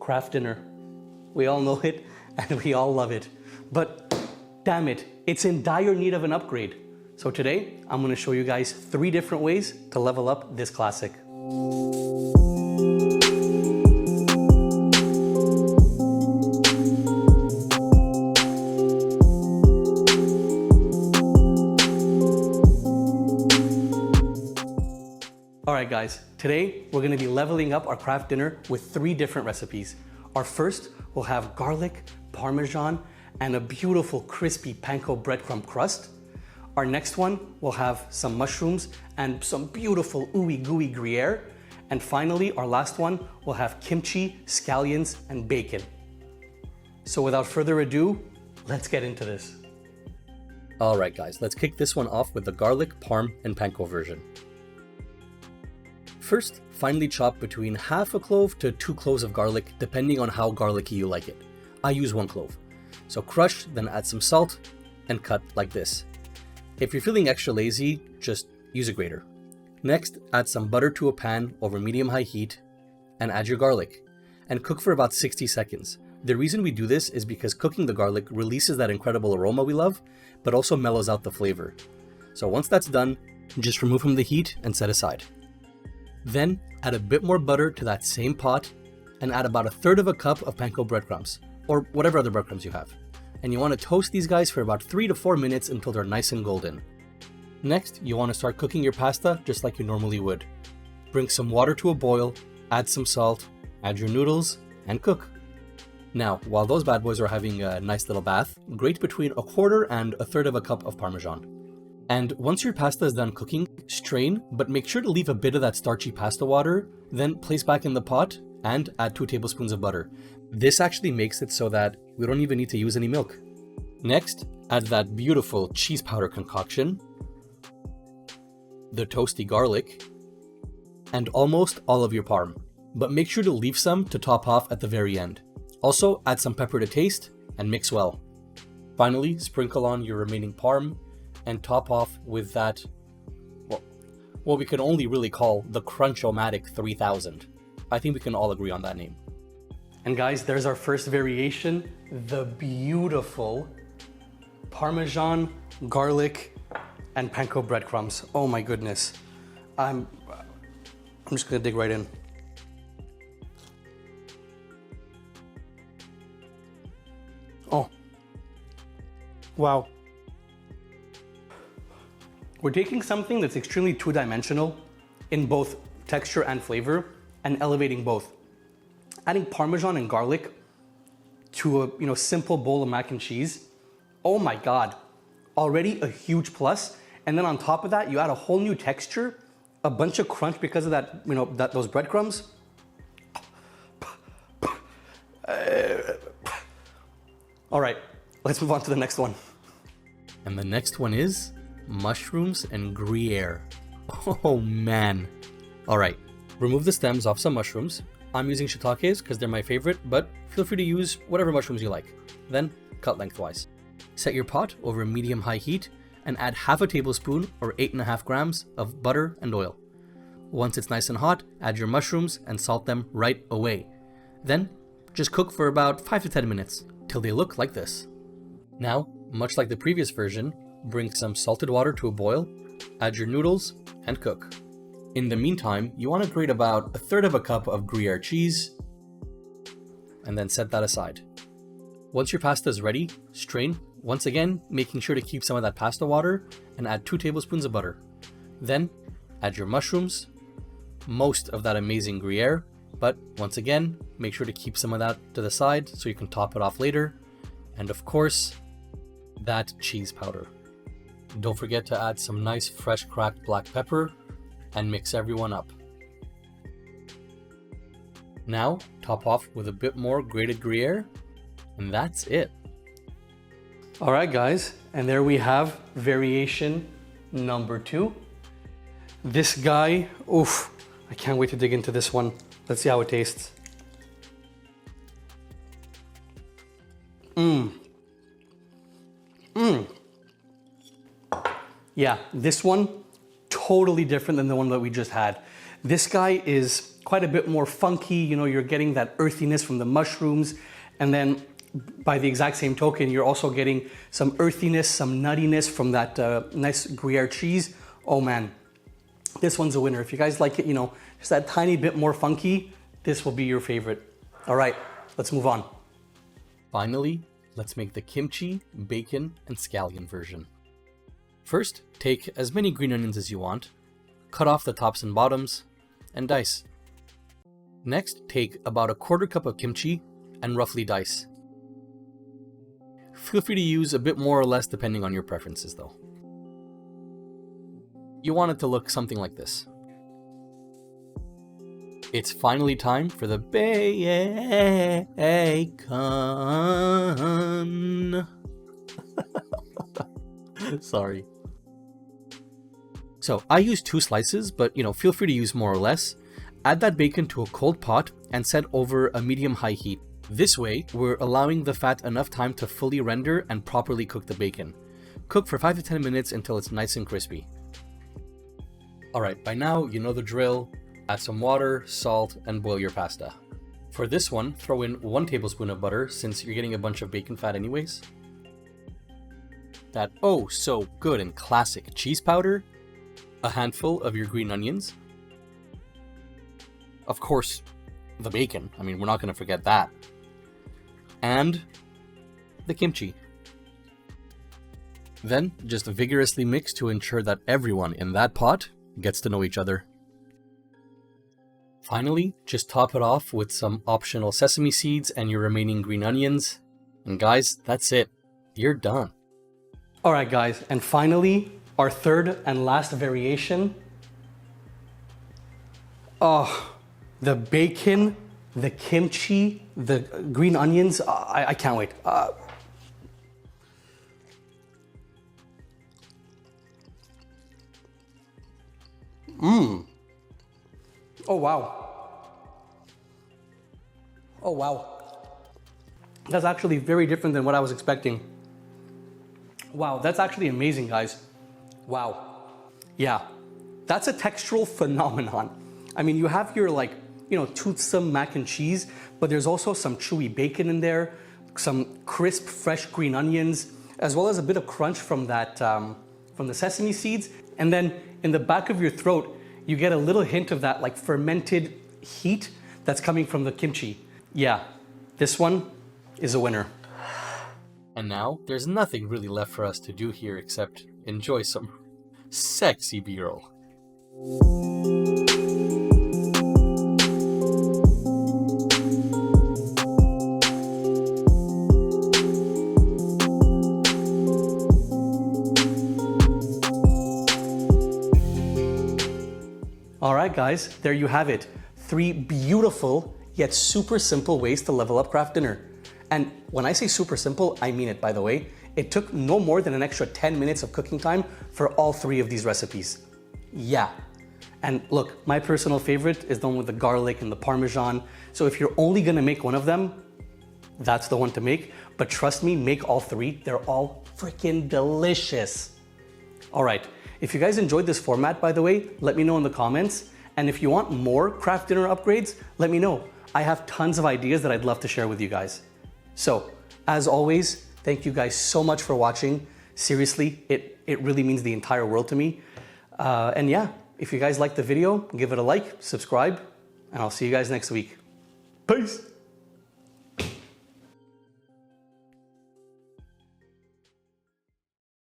Kraft Dinner. We all know it and we all love it. But damn it, it's in dire need of an upgrade. So today, I'm gonna show you guys 3 different ways to level up this classic. Alright guys, today we're going to be leveling up our Kraft Dinner with 3 different recipes. Our first will have garlic, parmesan, and a beautiful crispy panko breadcrumb crust. Our next one will have some mushrooms and some beautiful ooey gooey gruyere. And finally, our last one will have kimchi, scallions, and bacon. So without further ado, let's get into this. Alright guys, let's kick this one off with the garlic, parm, and panko version. First, finely chop between half a clove to 2 cloves of garlic, depending on how garlicky you like it. I use 1 clove. So crush, then add some salt, and cut like this. If you're feeling extra lazy, just use a grater. Next, add some butter to a pan over medium-high heat, and add your garlic, and cook for about 60 seconds. The reason we do this is because cooking the garlic releases that incredible aroma we love, but also mellows out the flavor. So once that's done, just remove from the heat and set aside. Then add a bit more butter to that same pot and add about 1/3 of a cup of panko breadcrumbs, or whatever other breadcrumbs you have. And you want to toast these guys for about 3 to 4 minutes until they're nice and golden. Next, you want to start cooking your pasta just like you normally would. Bring some water to a boil, add some salt, add your noodles, and cook. Now, while those bad boys are having a nice little bath, grate between 1/4 and 1/3 of a cup of parmesan. And once your pasta is done cooking, strain, but make sure to leave a bit of that starchy pasta water, then place back in the pot and add 2 tablespoons of butter. This actually makes it so that we don't even need to use any milk. Next, add that beautiful cheese powder concoction, the toasty garlic, and almost all of your parm. But make sure to leave some to top off at the very end. Also, add some pepper to taste and mix well. Finally, sprinkle on your remaining parm and top off with that, well, what we can only really call the Crunch-O-Matic 3000. I think we can all agree on that name. And guys, there's our first variation, the beautiful parmesan, garlic, and panko breadcrumbs. Oh my goodness. I'm just gonna dig right in. Oh, wow. We're taking something that's extremely 2-dimensional in both texture and flavor and elevating both. Adding parmesan and garlic to a simple bowl of mac and cheese. Oh my God, already a huge plus. And then on top of that, you add a whole new texture, a bunch of crunch because of that, those breadcrumbs. All right, let's move on to the next one. And the next one is mushrooms and gruyere. Oh man. All right, remove the stems off some mushrooms. I'm using shiitakes because they're my favorite, but feel free to use whatever mushrooms you like. Then cut lengthwise. Set your pot over medium-high heat and add half a tablespoon or 8.5 grams of butter and oil. Once it's nice and hot, add your mushrooms and salt them right away. Then just cook for about 5 to 10 minutes till they look like this. Now, much like the previous version, bring some salted water to a boil, add your noodles, and cook. In the meantime, you want to grate about 1/3 of a cup of gruyere cheese, and then set that aside. Once your pasta is ready, strain, once again, making sure to keep some of that pasta water, and add 2 tablespoons of butter. Then, add your mushrooms, most of that amazing gruyere, but once again, make sure to keep some of that to the side so you can top it off later, and of course, that cheese powder. Don't forget to add some nice fresh cracked black pepper and mix everyone up. Now, top off with a bit more grated gruyere, and that's it. All right, guys, and there we have variation number 2. This guy, oof, I can't wait to dig into this one. Let's see how it tastes. Yeah, this one, totally different than the one that we just had. This guy is quite a bit more funky. You know, you're getting that earthiness from the mushrooms. And then by the exact same token, you're also getting some earthiness, some nuttiness from that nice gruyere cheese. Oh man, this one's a winner. If you guys like it, you know, just that tiny bit more funky, this will be your favorite. All right, let's move on. Finally, let's make the kimchi, bacon, and scallion version. First, take as many green onions as you want, cut off the tops and bottoms, and dice. Next, take about a quarter cup of kimchi and roughly dice. Feel free to use a bit more or less depending on your preferences though. You want it to look something like this. It's finally time for the bacon. Sorry. So I use 2 slices, but you know, feel free to use more or less. Add that bacon to a cold pot and set over a medium-high heat. This way, we're allowing the fat enough time to fully render and properly cook the bacon. Cook for 5 to 10 minutes until it's nice and crispy. Alright, by now you know the drill. Add some water, salt, and boil your pasta. For this one, throw in 1 tablespoon of butter since you're getting a bunch of bacon fat anyways. That oh so good and classic cheese powder. A handful of your green onions. Of course, the bacon. I mean, we're not going to forget that. And the kimchi. Then just vigorously mix to ensure that everyone in that pot gets to know each other. Finally, just top it off with some optional sesame seeds and your remaining green onions. And guys, that's it. You're done. Alright guys, and finally, our third and last variation. Oh, the bacon, the kimchi, the green onions. I can't wait. Oh wow. Oh wow. That's actually very different than what I was expecting. Wow, that's actually amazing, guys. Wow. Yeah, that's a textural phenomenon. I mean, you have your like, you know, toothsome mac and cheese, but there's also some chewy bacon in there, some crisp, fresh green onions, as well as a bit of crunch from that, from the sesame seeds. And then in the back of your throat, you get a little hint of that like fermented heat that's coming from the kimchi. Yeah, this one is a winner. And now, there's nothing really left for us to do here except enjoy some sexy B-roll. Alright guys, there you have it. 3 beautiful yet super simple ways to level up Kraft Dinner. And when I say super simple, I mean it, by the way. It took no more than an extra 10 minutes of cooking time for all 3 of these recipes. Yeah. And look, my personal favorite is the one with the garlic and the parmesan. So if you're only gonna make one of them, that's the one to make. But trust me, make all 3. They're all freaking delicious. All right, if you guys enjoyed this format, by the way, let me know in the comments. And if you want more Kraft Dinner upgrades, let me know. I have tons of ideas that I'd love to share with you guys. So, as always, thank you guys so much for watching. Seriously, it really means the entire world to me. And yeah, if you guys liked the video, give it a like, subscribe, and I'll see you guys next week. Peace!